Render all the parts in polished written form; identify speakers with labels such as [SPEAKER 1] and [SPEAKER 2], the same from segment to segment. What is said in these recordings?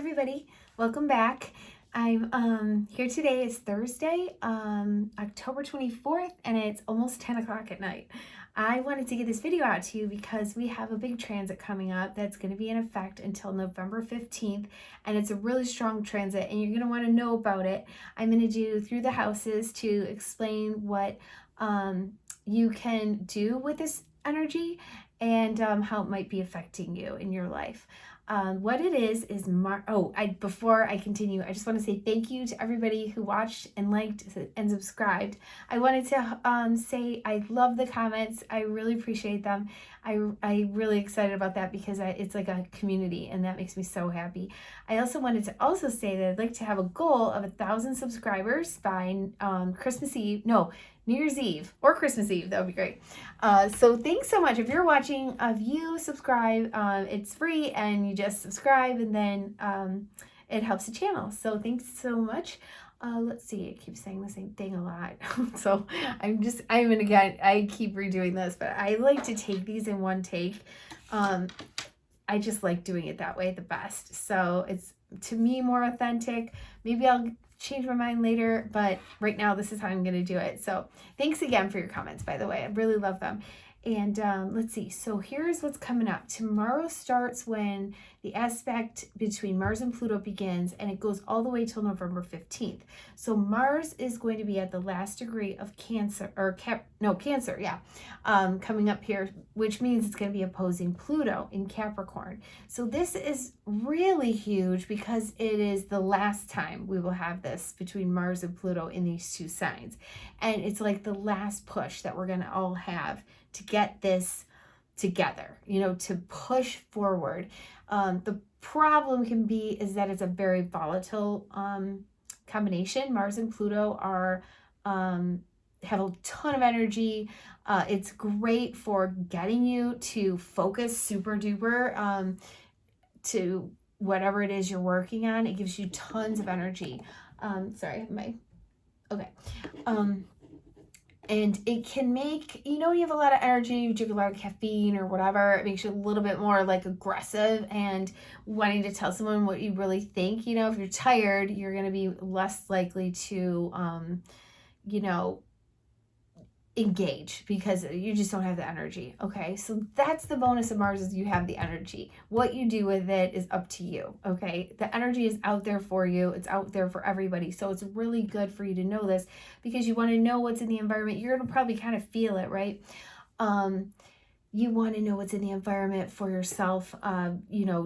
[SPEAKER 1] everybody, welcome back. I'm here today. It's Thursday, October 24th, and it's almost 10 o'clock at night. I wanted to get this video out to you because we have a big transit coming up that's going to be in effect until November 15th, and it's a really strong transit, and you're going to want to know about it. I'm going to do through the houses to explain what you can do with this energy and how it might be affecting you in your life. What it is before I continue, I just want to say thank you to everybody who watched and liked and subscribed. I wanted to say I love the comments. I really appreciate them. I'm really excited about that because it's like a community, and that makes me so happy. I also wanted to say that I'd like to have a goal of 1,000 subscribers by New Year's Eve or Christmas Eve. That would be great. So thanks so much. If you're watching, if you subscribe, it's free, and you just subscribe, and then it helps the channel. So thanks so much. Let's see, I keep saying the same thing a lot. So I keep redoing this, but I like to take these in one take. I just like doing it that way the best. So it's, to me, more authentic. Maybe I'll change my mind later, but right now this is how I'm going to do it. So thanks again for your comments, by the way. I really love them. And let's see. So here's what's coming up. Tomorrow starts when the aspect between Mars and Pluto begins, and it goes all the way till November 15th. So Mars is going to be at the last degree of Cancer, coming up here, which means it's going to be opposing Pluto in Capricorn. So this is really huge because it is the last time we will have this between Mars and Pluto in these two signs. And it's like the last push that we're going to all have to get this together, to push forward. The problem is that it's a very volatile combination. Mars and Pluto have a ton of energy. It's great for getting you to focus super duper to whatever it is you're working on. It gives you tons of energy. And it can make, you have a lot of energy, you drink a lot of caffeine or whatever, it makes you a little bit more like aggressive and wanting to tell someone what you really think. If you're tired, you're going to be less likely to, engage because you just don't have the energy. Okay, so that's the bonus of Mars, is you have the energy. What you do with it is up to you. Okay, the energy is out there for you. It's out there for everybody. So it's really good for you to know this, because you want to know what's in the environment. You're going to probably kind of feel it, right? You want to know what's in the environment for yourself,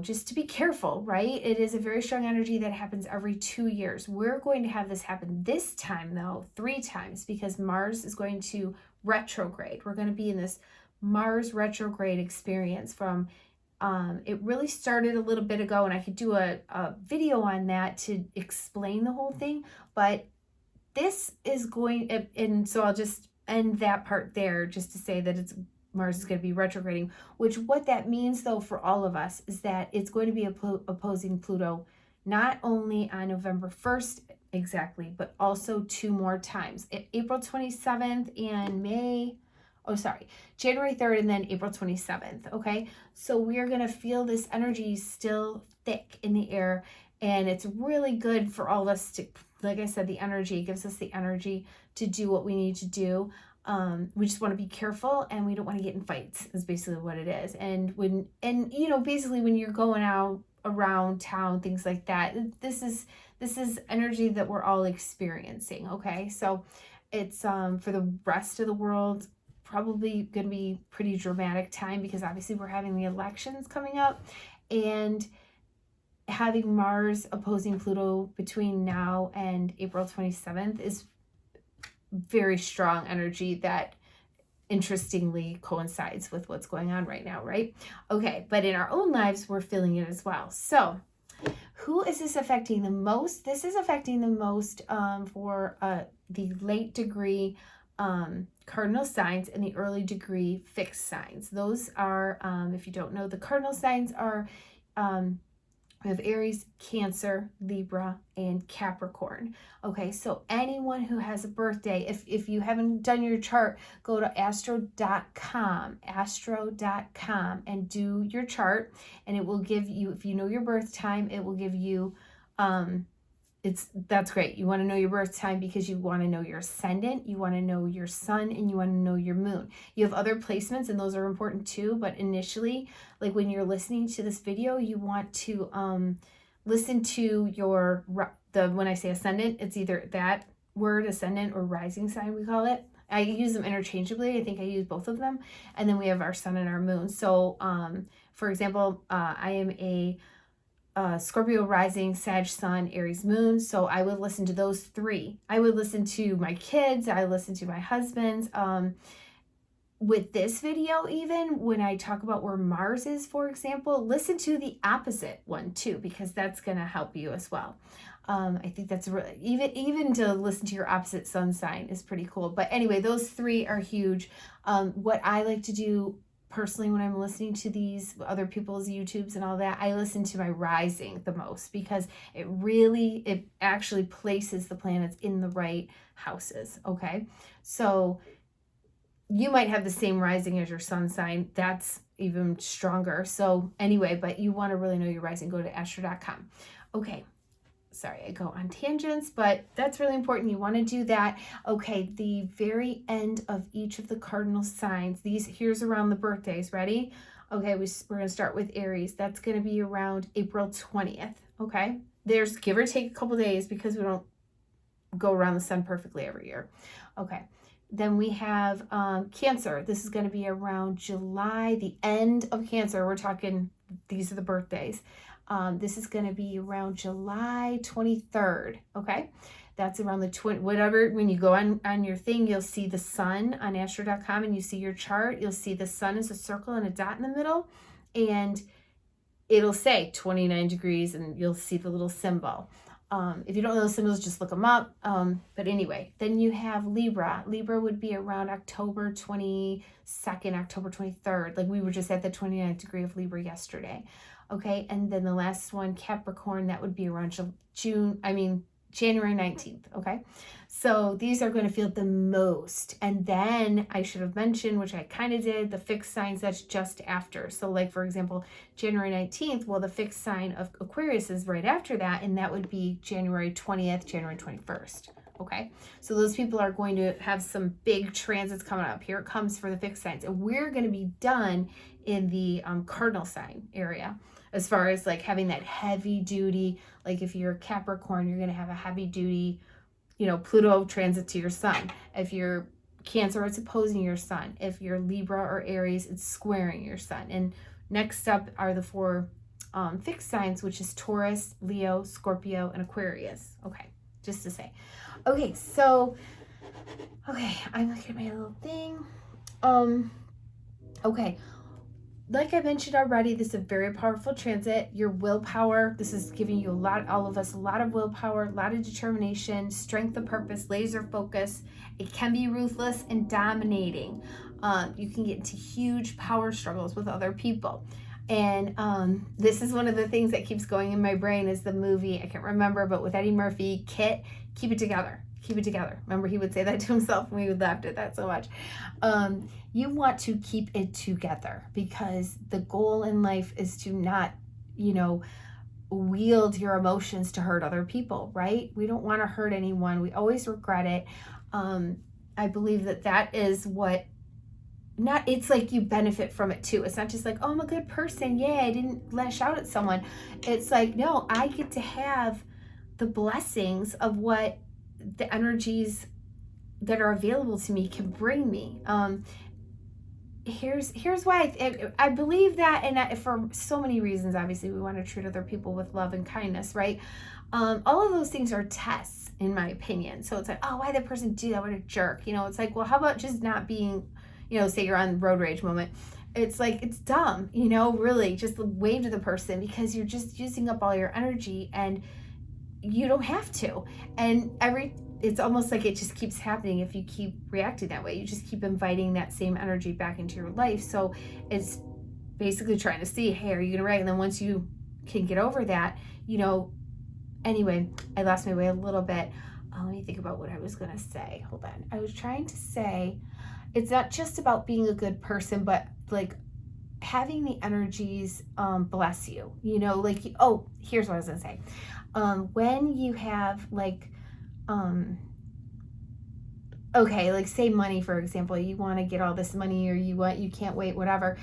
[SPEAKER 1] just to be careful, right? It is a very strong energy that happens every 2 years. We're going to have this happen this time, though, 3 times, because Mars is going to retrograde. We're going to be in this Mars retrograde experience from, it really started a little bit ago, and I could do a video on that to explain the whole thing, but this is and so I'll just end that part there just to say that Mars is going to be retrograding, which what that means, though, for all of us is that it's going to be opposing Pluto not only on November 1st exactly, but also 2 more times, April 27th and January 3rd and then April 27th. Okay, so we're going to feel this energy still thick in the air, and it's really good for all of us to, like I said, the energy gives us the energy to do what we need to do. We just want to be careful, and we don't want to get in fights, is basically what it is. And basically when you're going out around town, things like that, this is energy that we're all experiencing. Okay, so it's for the rest of the world probably going to be pretty dramatic time, because obviously we're having the elections coming up, and having Mars opposing Pluto between now and April 27th is very strong energy that interestingly coincides with what's going on right now, right? Okay, but in our own lives, we're feeling it as well. So who is this affecting the most? This is affecting the most for the late degree cardinal signs and the early degree fixed signs. Those are, if you don't know, the cardinal signs are We have Aries, Cancer, Libra, and Capricorn. Okay, so anyone who has a birthday, if you haven't done your chart, go to astro.com, and do your chart, and it will give you, if you know your birth time, it will give you, that's great. You want to know your birth time because you want to know your ascendant, you want to know your sun, and you want to know your moon. You have other placements, and those are important too, but initially, like when you're listening to this video, you want to listen to your, when I say ascendant, it's either that word, ascendant, or rising sign, we call it. I use them interchangeably. I think I use both of them. And then we have our sun and our moon. So for example, I am a Scorpio rising, Sag sun, Aries moon. So I would listen to those three. I would listen to my kids. I listen to my husband's. With this video, even when I talk about where Mars is, for example, listen to the opposite one too, because that's going to help you as well. I think that's really, even to listen to your opposite sun sign is pretty cool. But anyway, those three are huge. What I like to do personally when I'm listening to these other people's YouTubes and all that, I listen to my rising the most, because it actually places the planets in the right houses. Okay, so you might have the same rising as your sun sign. That's even stronger. So anyway, but you want to really know your rising, go to astro.com. Okay. Sorry, I go on tangents, but that's really important. You want to do that. Okay, the very end of each of the cardinal signs. Here's around the birthdays. Ready? Okay, we're going to start with Aries. That's going to be around April 20th. Okay, there's give or take a couple days because we don't go around the sun perfectly every year. Okay, then we have Cancer. This is going to be around July, the end of Cancer. We're talking, these are the birthdays. This is going to be around July 23rd. Okay, that's around the whatever. When you go on your thing, you'll see the sun on astro.com, and you see your chart. You'll see the sun is a circle and a dot in the middle, and it'll say 29 degrees, and you'll see the little symbol. If you don't know those symbols, just look them up. But anyway, then you have Libra. Libra would be around October 22nd, October 23rd. Like we were just at the 29th degree of Libra yesterday. Okay, and then the last one, Capricorn, that would be around January 19th, okay? So these are going to feel the most. And then I should have mentioned, which I kind of did, the fixed signs, that's just after. So like, for example, January 19th, well, the fixed sign of Aquarius is right after that, and that would be January 20th, January 21st. Okay, so those people are going to have some big transits coming up. Here it comes for the fixed signs. And we're going to be done in the cardinal sign area, as far as like having that heavy duty, like if you're Capricorn, you're going to have a heavy duty, Pluto transit to your sun. If you're Cancer, it's opposing your sun. If you're Libra or Aries, it's squaring your sun. And next up are the four fixed signs, which is Taurus, Leo, Scorpio, and Aquarius. Okay, just to say. Okay, so, I'm looking at my little thing. Okay. Like I mentioned already, this is a very powerful transit. Your willpower, this is giving you all of us a lot of willpower, a lot of determination, strength of purpose, laser focus. It can be ruthless and dominating. You can get into huge power struggles with other people. And this is one of the things that keeps going in my brain is the movie, I can't remember, but with Eddie Murphy, Kit, keep it together. Keep it together. Remember, he would say that to himself, and we would laugh at that so much. You want to keep it together, because the goal in life is to not, wield your emotions to hurt other people, right? We don't want to hurt anyone. We always regret it. I believe that is what, it's like you benefit from it too. It's not just like, oh, I'm a good person. Yay, I didn't lash out at someone. It's like, no, I get to have the blessings of what the energies that are available to me can bring me. Here's why I believe that, and for so many reasons. Obviously, we want to treat other people with love and kindness, right? All of those things are tests, in my opinion. So it's like, oh, why did that person do that? What a jerk. It's like, well, how about just not being, say you're on road rage moment. It's like, it's dumb, really just wave to the person, because you're just using up all your energy, and you don't have to. And it's almost like it just keeps happening if you keep reacting that way. You just keep inviting that same energy back into your life. So it's basically trying to see, hey, are you going to react? And then once you can get over that, you know, anyway, I lost my way a little bit. Let me think about what I was going to say. Hold on. I was trying to say it's not just about being a good person, but like having the energies bless you, you know, like, oh, here's what I was going to say. When you have like, okay, like say money, for example, you want to get all this money or you can't wait, whatever.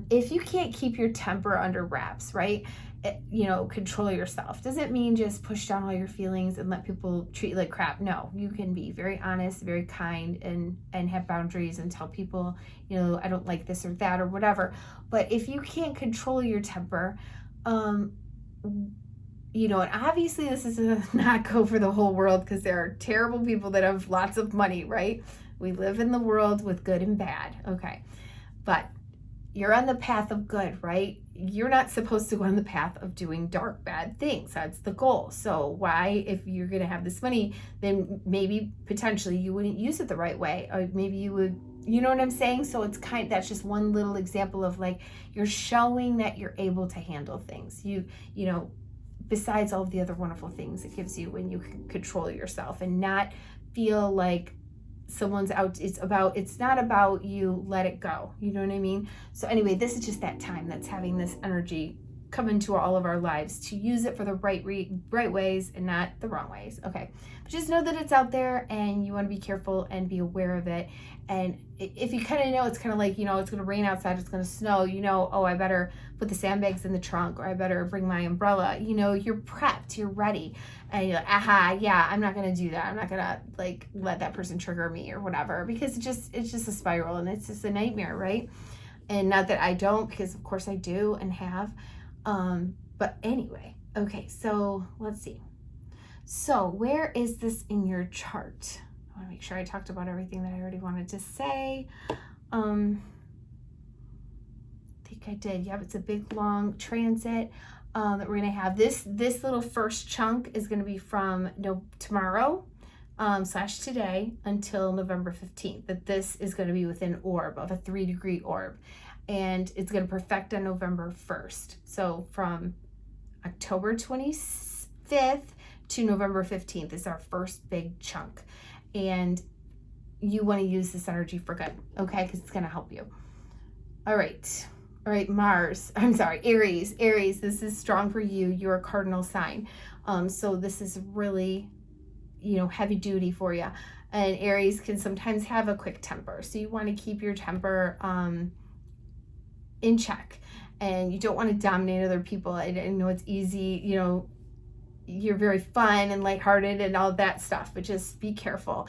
[SPEAKER 1] If you can't keep your temper under wraps, right? You know, control yourself. Doesn't mean just push down all your feelings and let people treat you like crap. No, you can be very honest, very kind, and have boundaries and tell people, you know, I don't like this or that or whatever. But if you can't control your temper, you know, and obviously this is not go for the whole world, because there are terrible people that have lots of money, right? We live in the world with good and bad, okay? But you're on the path of good, right? You're not supposed to go on the path of doing dark, bad things. That's the goal. So why, if you're going to have this money, then maybe potentially you wouldn't use it the right way, or maybe you would, you know what I'm saying? So it's that's just one little example of like, you're showing that you're able to handle things. You know, besides all of the other wonderful things it gives you when you can control yourself and not feel like someone's out. It's not about you. Let it go. You know what I mean? So anyway, this is just that time that's having this energy come into all of our lives to use it for the right ways and not the wrong ways. Okay. But just know that it's out there and you want to be careful and be aware of it. And if you kind of know, it's kind of like, you know, it's going to rain outside, it's going to snow, you know, oh, I better put the sandbags in the trunk, or I better bring my umbrella. You know, you're prepped, you're ready. And you're like, aha, yeah, I'm not going to do that. I'm not going to like let that person trigger me or whatever, because it's just a spiral and it's just a nightmare, right? And not that I don't, because of course I do and have. But anyway, okay, so let's see. So where is this in your chart? I want to make sure I talked about everything that I already wanted to say. I think I did. Yep, it's a big long transit that we're going to have. This little first chunk is going to be from tomorrow / today until November 15th. That this is going to be within orb of a 3-degree orb. And it's going to perfect on November 1st. So from October 25th to November 15th is our first big chunk. And you want to use this energy for good, okay? Because it's going to help you. All right, Aries. Aries, this is strong for you. You're a cardinal sign. So this is really, you know, heavy duty for you. And Aries can sometimes have a quick temper. So you want to keep your temper in check, and you don't want to dominate other people. I know it's easy, you know, you're very fun and lighthearted and all that stuff, but just be careful.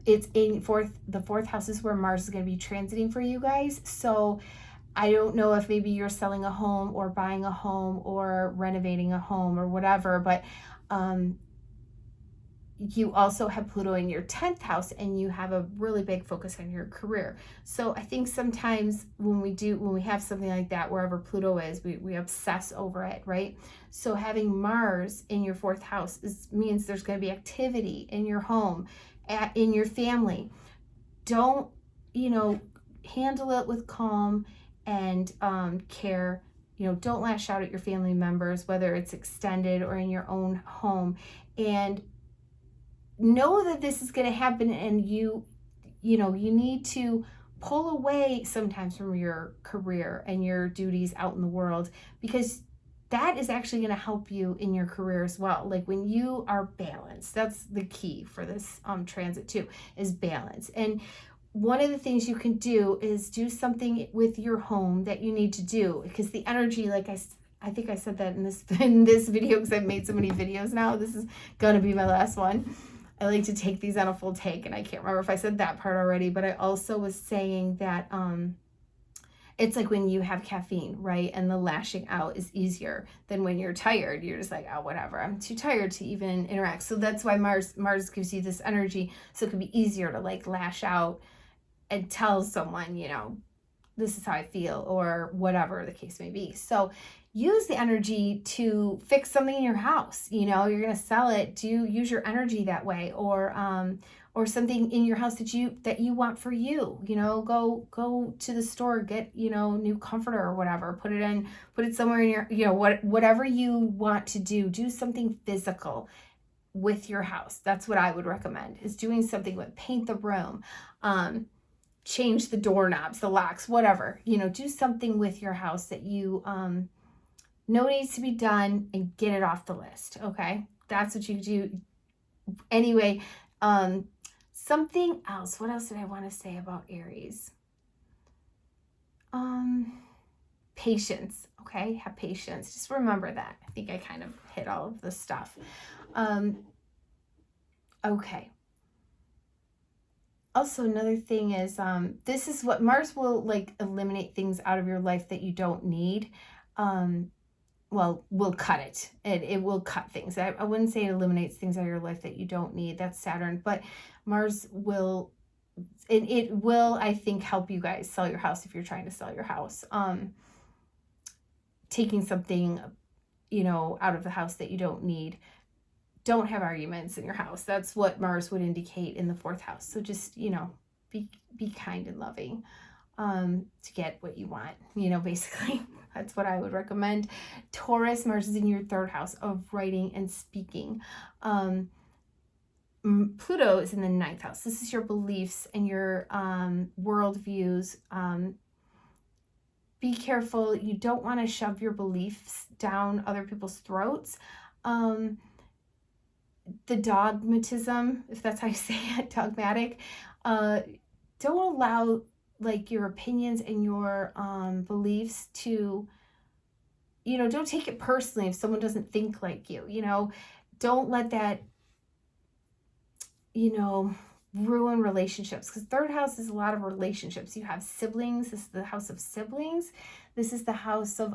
[SPEAKER 1] It's the fourth house is where Mars is going to be transiting for you guys. So I don't know if maybe you're selling a home or buying a home or renovating a home or whatever, but you also have Pluto in your 10th house, and you have a really big focus on your career. So I think sometimes when we have something like that, wherever Pluto is, we obsess over it, right? So having Mars in your 4th house means there's going to be activity in your home, in your family. Don't, you know, handle it with calm and care. You know, don't lash out at your family members, whether it's extended or in your own home. And know that this is going to happen, and you know, you need to pull away sometimes from your career and your duties out in the world, because that is actually going to help you in your career as well. Like when you are balanced, that's the key for this transit too, is balance. And one of the things you can do is do something with your home that you need to do, because the energy, like I think I said that in this video, because I've made so many videos now. This is going to be my last one. I like to take these on a full take, and I can't remember if I said that part already, but I also was saying that it's like when you have caffeine, right? And the lashing out is easier than when you're tired. You're just like, oh, whatever, I'm too tired to even interact. So that's why Mars gives you this energy, so it can be easier to like lash out and tell someone, you know, this is how I feel, or whatever the case may be. So use the energy to fix something in your house. You know, you're going to sell it. Use your energy that way, or or something in your house that you want for you. You know, go to the store, get, you know, new comforter or whatever, put it somewhere in your, you know, whatever you want to do something physical with your house. That's what I would recommend, is doing something with, paint the room, change the doorknobs, the locks, whatever, you know, do something with your house that you know needs to be done, and get it off the list. Okay. That's what you do. Anyway, something else. What else did I want to say about Aries? Patience. Okay. Have patience. Just remember that. I think I kind of hit all of the stuff. Okay. Also, another thing is, this is what Mars will, like, eliminate things out of your life that you don't need. Well, we'll cut it. It will cut things. I wouldn't say it eliminates things out of your life that you don't need. That's Saturn. But Mars will, it will, I think, help you guys sell your house if you're trying to sell your house. Taking something, you know, out of the house that you don't need. Don't have arguments in your house. That's what Mars would indicate in the 4th house. So just, you know, be kind and loving to get what you want, you know, basically. That's what I would recommend. Taurus, Mars is in your 3rd house of writing and speaking. Pluto is in the 9th house. This is your beliefs and your worldviews. Be careful. You don't want to shove your beliefs down other people's throats. The dogmatism, if that's how you say it, dogmatic. Don't allow, like, your opinions and your beliefs to, you know, don't take it personally if someone doesn't think like you, you know. Don't let that, you know, ruin relationships, because 3rd house is a lot of relationships. You have siblings. This is the house of siblings. This is the house of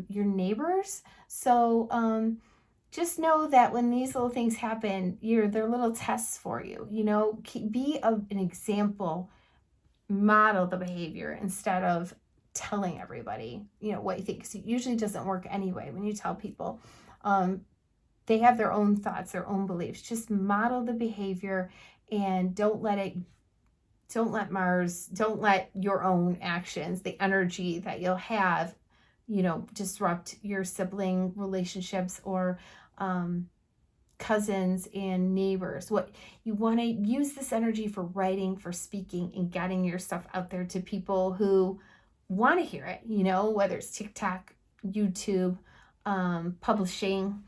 [SPEAKER 1] your neighbors. So just know that when these little things happen, they're little tests for you. You know, be an example, model the behavior instead of telling everybody, you know, what you think. Because it usually doesn't work anyway. When you tell people, they have their own thoughts, their own beliefs. Just model the behavior, and don't let Mars, don't let your own actions, the energy that you'll have, you know, disrupt your sibling relationships or cousins and neighbors. What you want to use this energy for writing, for speaking, and getting your stuff out there to people who want to hear it, you know, whether it's TikTok, YouTube, publishing,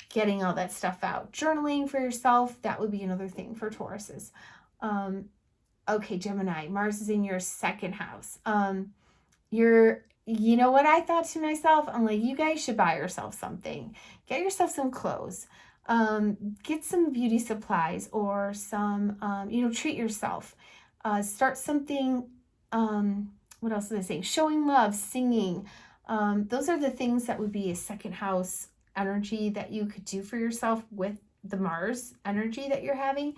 [SPEAKER 1] getting all that stuff out. Journaling for yourself, that would be another thing for Tauruses. Okay, Gemini, Mars is in your 2nd house. You know what I thought to myself? I'm like, you guys should buy yourself something. Get yourself some clothes. Get some beauty supplies, or some, you know, treat yourself. Start something, what else did I say? Showing love, singing. Those are the things that would be a 2nd house energy that you could do for yourself with the Mars energy that you're having.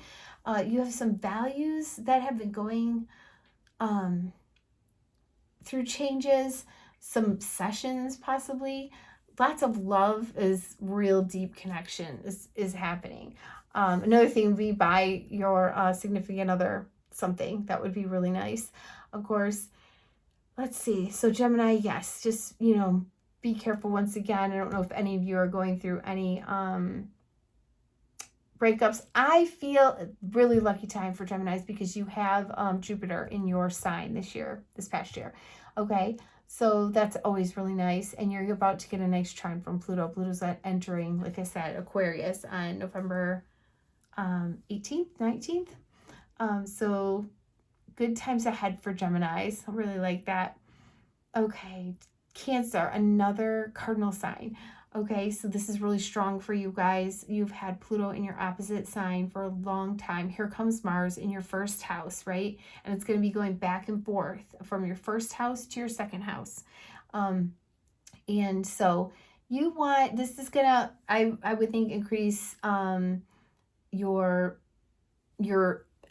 [SPEAKER 1] You have some values that have been going through changes, some obsessions possibly. Lots of love, is real deep connection is happening. Another thing would be buy your significant other something. That would be really nice. Of course, let's see. So Gemini, yes, just, you know, be careful once again. I don't know if any of you are going through any breakups. I feel a really lucky time for Geminis because you have Jupiter in your sign this past year. Okay, so that's always really nice. And you're about to get a nice trine from Pluto. Pluto's entering, like I said, Aquarius on November 18th, 19th. So good times ahead for Geminis. I really like that. Okay, Cancer, another cardinal sign. Okay, so this is really strong for you guys. You've had Pluto in your opposite sign for a long time. Here comes Mars in your 1st house, right? And it's going to be going back and forth from your 1st house to your 2nd house. And so you want, this is going to, I would think, increase your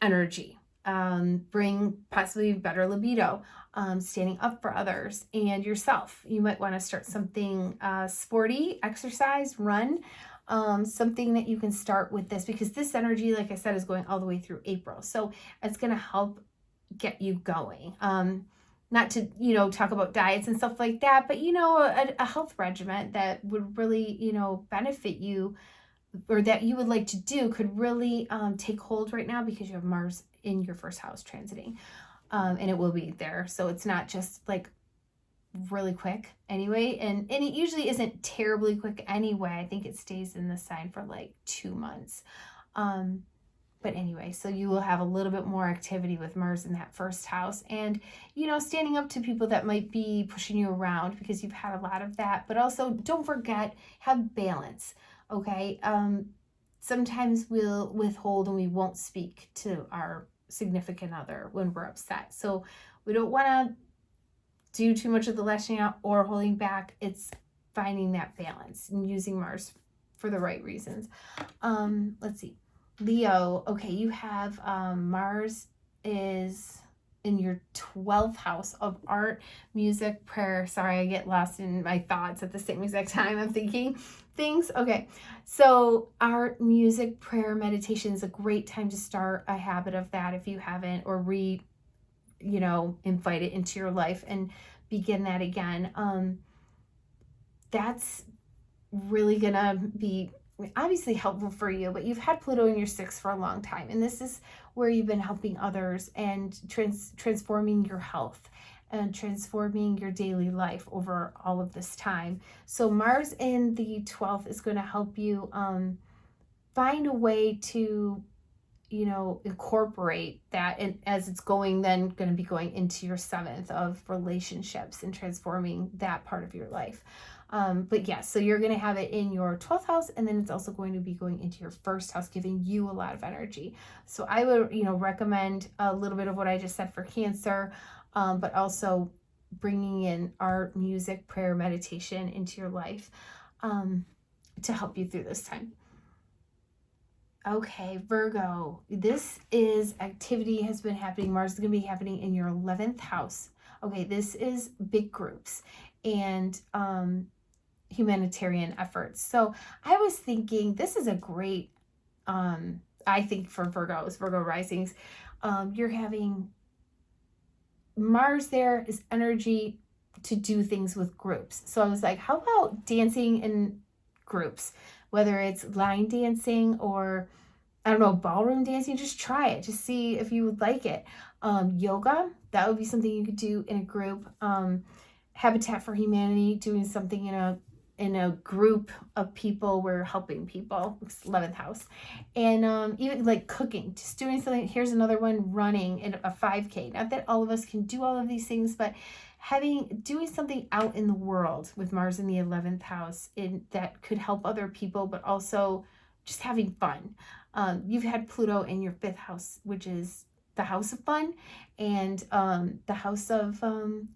[SPEAKER 1] energy, bring possibly better libido. standing up for others and yourself. You might want to start something sporty, exercise, run, something that you can start with this, because this energy, like I said, is going all the way through April. So it's going to help get you going. Not to, talk about diets and stuff like that, but, a health regimen that would really, benefit you, or that you would like to do, could really take hold right now, because you have Mars in your first house transiting. And it will be there. So it's not just like really quick anyway. And it usually isn't terribly quick anyway. I think it stays in the sign for like 2 months. But anyway, so you will have a little bit more activity with Mars in that first house, and, standing up to people that might be pushing you around, because you've had a lot of that. But also, don't forget, have balance. Okay. Sometimes we'll withhold and we won't speak to our significant other when we're upset. So we don't want to do too much of the lashing out or holding back. It's finding that balance and using Mars for the right reasons. Let's see. Leo. Okay. You have Mars is in your 12th house of art, music, prayer. Sorry, I get lost in my thoughts at the same exact time I'm thinking things. Okay, so art, music, prayer, meditation is a great time to start a habit of that if you haven't, or invite it into your life and begin that again. That's really gonna be obviously helpful for you, but you've had Pluto in your 6th for a long time, and this is where you've been helping others and transforming your health and transforming your daily life over all of this time. So Mars in the 12th is going to help you find a way to, incorporate that, and as it's going to be going into your 7th of relationships and transforming that part of your life. But yes, so you're going to have it in your 12th house, and then it's also going to be going into your 1st house, giving you a lot of energy. So I would, recommend a little bit of what I just said for Cancer, but also bringing in art, music, prayer, meditation into your life to help you through this time. Okay, Virgo, this is activity has been happening. Mars is going to be happening in your 11th house. Okay, this is big groups and humanitarian efforts. So I was thinking this is a great, I think for Virgo risings, you're having Mars there is energy to do things with groups. So I was like, how about dancing in groups? Whether it's line dancing or, I don't know, ballroom dancing, just try it. Just see if you would like it. Yoga, that would be something you could do in a group. Habitat for Humanity, doing something in a group of people, we're helping people, 11th house. And even like cooking, just doing something. Here's another one, running in a 5K. Not that all of us can do all of these things, but doing something out in the world with Mars in the 11th house that could help other people, but also just having fun. You've had Pluto in your 5th house, which is the house of fun and the house of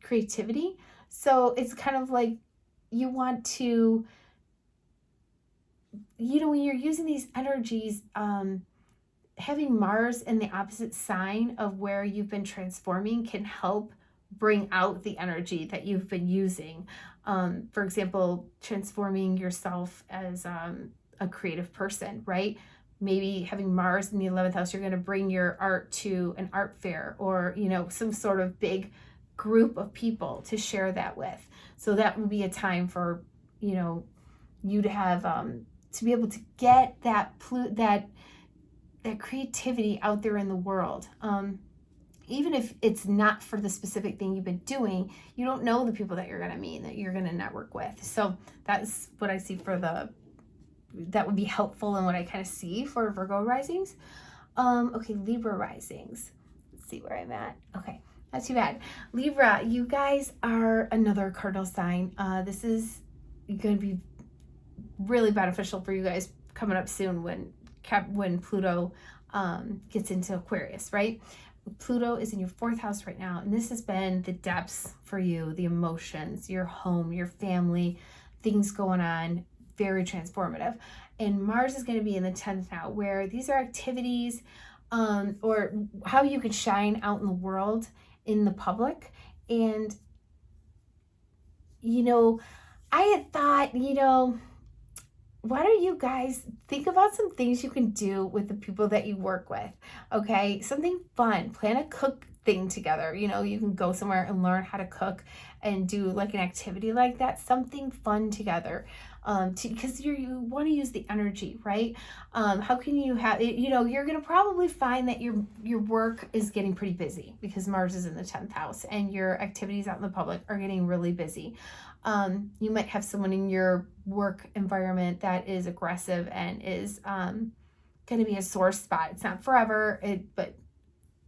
[SPEAKER 1] creativity. So it's kind of like you want to, when you're using these energies, having Mars in the opposite sign of where you've been transforming can help bring out the energy that you've been using. For example, transforming yourself as a creative person, right? Maybe having Mars in the 11th house, you're going to bring your art to an art fair or, some sort of big group of people to share that with. So that would be a time for, you to have, to be able to get that creativity out there in the world. Even if it's not for the specific thing you've been doing, you don't know the people that you're going to meet, that you're going to network with. So that's what I see that would be helpful and what I kind of see for Virgo risings. Okay, Libra risings. Let's see where I'm at. Okay, not too bad. Libra, you guys are another cardinal sign. This is going to be really beneficial for you guys coming up soon when Pluto gets into Aquarius, right? Pluto is in your 4th house right now, and this has been the depths for you, the emotions, your home, your family, things going on, very transformative. And Mars is going to be in the 10th now, where these are activities or how you can shine out in the world, in the public, And, you know, I had thought, you know, why don't you guys think about some things you can do with the people that you work with, okay? Something fun. Plan a cook thing together. You know, you can go somewhere and learn how to cook and do like an activity like that, something fun together. Because you want to use the energy, right? How can you have it? You know, you're going to probably find that your work is getting pretty busy because Mars is in the 10th house and your activities out in the public are getting really busy. You might have someone in your work environment that is aggressive and is going to be a sore spot. It's not forever, but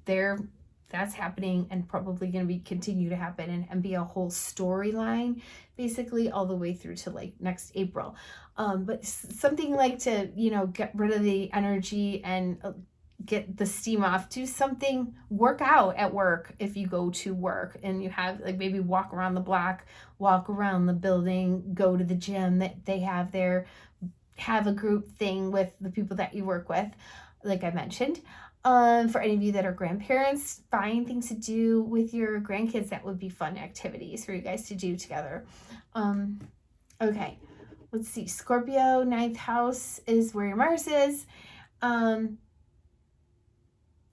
[SPEAKER 1] that's happening and probably going to be continue to happen and be a whole storyline basically all the way through to like next April. But something like to, you know, get rid of the energy and get the steam off. Do something, work out at work if you go to work and you have like maybe walk around the block, walk around the building, go to the gym that they have there, have a group thing with the people that you work with, like I mentioned. For any of you that are grandparents, find things to do with your grandkids that would be fun activities for you guys to do together. Okay, let's see. Scorpio, 9th house is where your Mars is. Okay,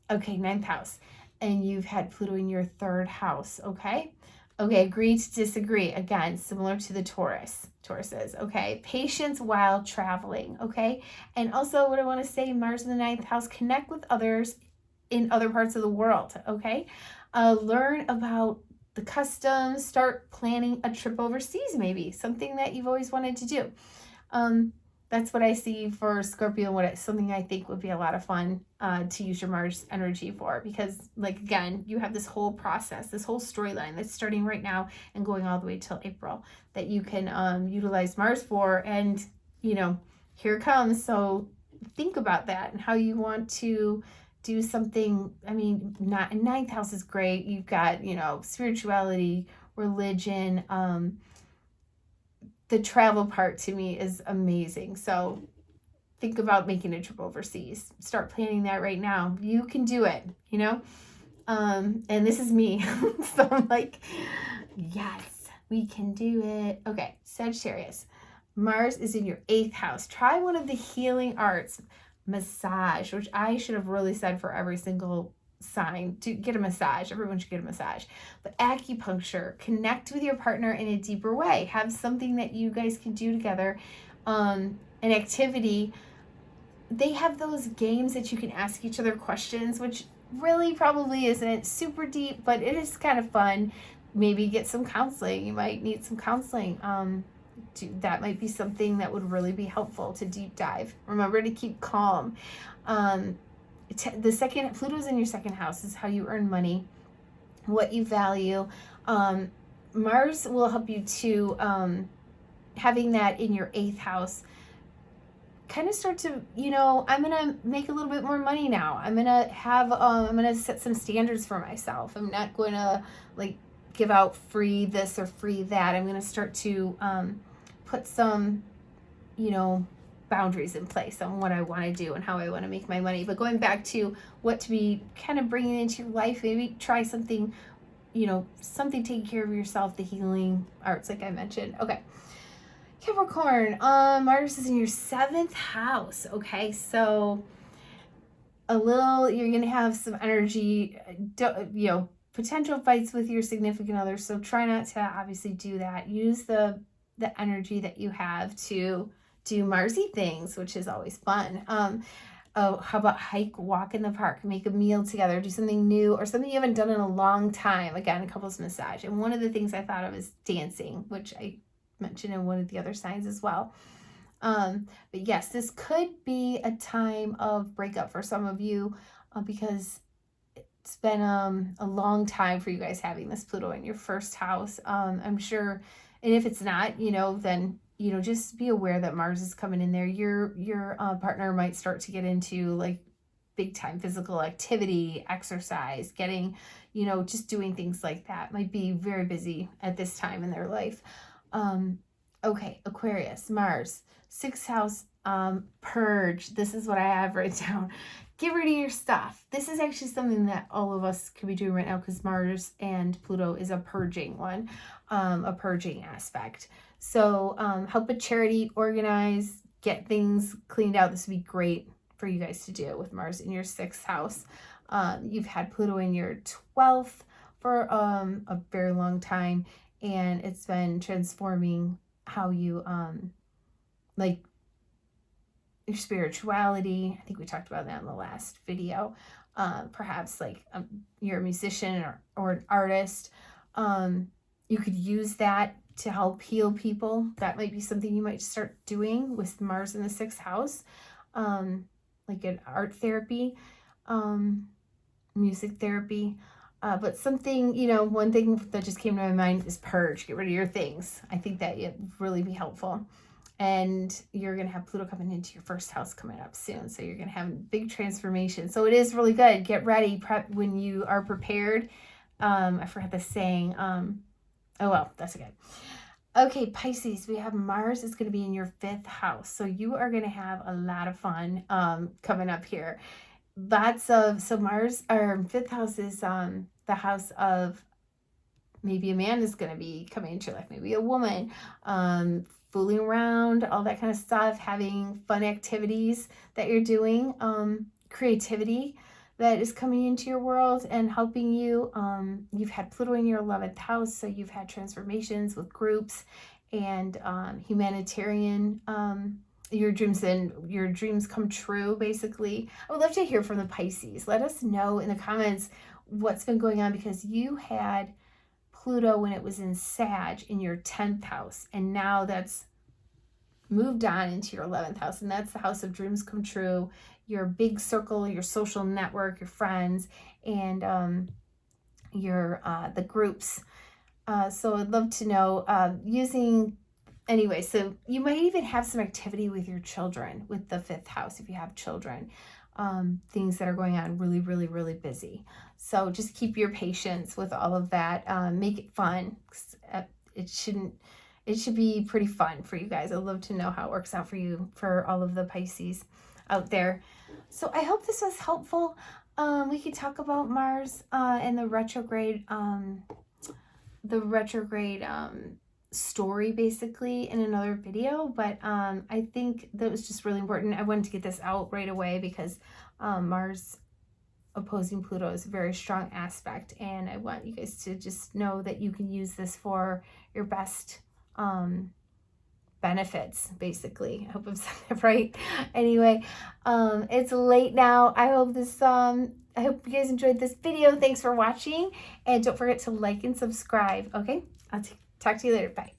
[SPEAKER 1] 9th house. And you've had Pluto in your 3rd house, okay? Okay, agree to disagree. Again, similar to the Tauruses, okay? Patience while traveling, okay? And also what I want to say, Mars in the 9th house, connect with others in other parts of the world, okay? Learn about the customs, start planning a trip overseas maybe, something that you've always wanted to do. That's what I see for Scorpio, and something I think would be a lot of fun to use your Mars energy for, because like, again, you have this whole process, this whole storyline that's starting right now and going all the way till April that you can utilize Mars for, and, you know, here it comes. So think about that and how you want to do something. I mean, not in 9th house is great. You've got, you know, spirituality, religion, the travel part to me is amazing. So think about making a trip overseas. Start planning that right now. You can do it, you know? And this is me. So I'm like, yes, we can do it. Okay, Sagittarius. Mars is in your 8th house. Try one of the healing arts. Massage, which I should have really said for every single sign to get a massage. Everyone should get a massage. But acupuncture, connect with your partner in a deeper way. Have something that you guys can do together, an activity. They have those games that you can ask each other questions, which really probably isn't super deep, but it is kind of fun. Maybe get some counseling. You might need some counseling. That might be something that would really be helpful to deep dive. Remember to keep calm. Pluto's in your 2nd house is how you earn money, what you value. Mars will help you to having that in your 8th house kind of start to, you know, I'm going to make a little bit more money now. I'm going to set some standards for myself. I'm not going to like give out free this or free that. I'm going to start to put some, you know, boundaries in place on what I want to do and how I want to make my money. But going back to what to be kind of bringing into your life, maybe try something, you know, something taking care of yourself, the healing arts like I mentioned. Okay. Capricorn, Mars is in your 7th house. Okay, so you're gonna have some energy, you know, potential fights with your significant other. So try not to obviously do that. Use the energy that you have to do Marsy things, which is always fun. How about hike, walk in the park, make a meal together, do something new or something you haven't done in a long time. Again, a couples massage. And one of the things I thought of is dancing, which I mentioned in one of the other signs as well. But yes, this could be a time of breakup for some of you because it's been a long time for you guys having this Pluto in your 1st house. I'm sure, and if it's not, you know, then, you know, just be aware that Mars is coming in there. Your partner might start to get into like big time physical activity, exercise, getting, you know, just doing things like that. Might be very busy at this time in their life. Okay, Aquarius, Mars, 6th house Purge. This is what I have written down. Get rid of your stuff. This is actually something that all of us could be doing right now because Mars and Pluto is a purging one, a purging aspect. So help with charity, organize, get things cleaned out. This would be great for you guys to do with Mars in your 6th house. You've had Pluto in your 12th for a very long time, and it's been transforming how you like your spirituality. I think we talked about that in the last video. Perhaps like you're a musician or an artist. You could use that to help heal people. That might be something you might start doing with Mars in the 6th house. Like an art therapy, music therapy. But something, you know, one thing that just came to my mind is purge. Get rid of your things. I think that it would really be helpful. And you're going to have Pluto coming into your 1st house coming up soon. So you're going to have a big transformation. So it is really good. Get ready. Prep when you are prepared. I forgot the saying. Oh, well, that's okay. Okay, Pisces, we have Mars is going to be in your 5th house. So you are going to have a lot of fun coming up here. So Mars, or 5th house is the house of maybe a man is going to be coming into your life, maybe a woman, fooling around, all that kind of stuff, having fun activities that you're doing, creativity that is coming into your world and helping you. You've had Pluto in your 11th house, so you've had transformations with groups and humanitarian, your dreams come true, basically. I would love to hear from the Pisces. Let us know in the comments what's been going on, because you had Pluto when it was in Sag in your 10th house, and now that's moved on into your 11th house, and that's the house of dreams come true, your big circle, your social network, your friends, and the groups. So I'd love to know anyway, so you might even have some activity with your children with the 5th house if you have children. Things that are going on really, really, really busy. So just keep your patience with all of that. Make it fun. It should be pretty fun for you guys. I'd love to know how it works out for you, for all of the Pisces out there. So I hope this was helpful. We could talk about Mars and the retrograde story basically in another video, but I think that was just really important. I wanted to get this out right away because Mars opposing Pluto is a very strong aspect, and I want you guys to just know that you can use this for your best benefits, basically. I hope I'm saying that right. Anyway, it's late now. I hope you guys enjoyed this video. Thanks for watching, and don't forget to like and subscribe. Okay, I'll talk to you later. Bye.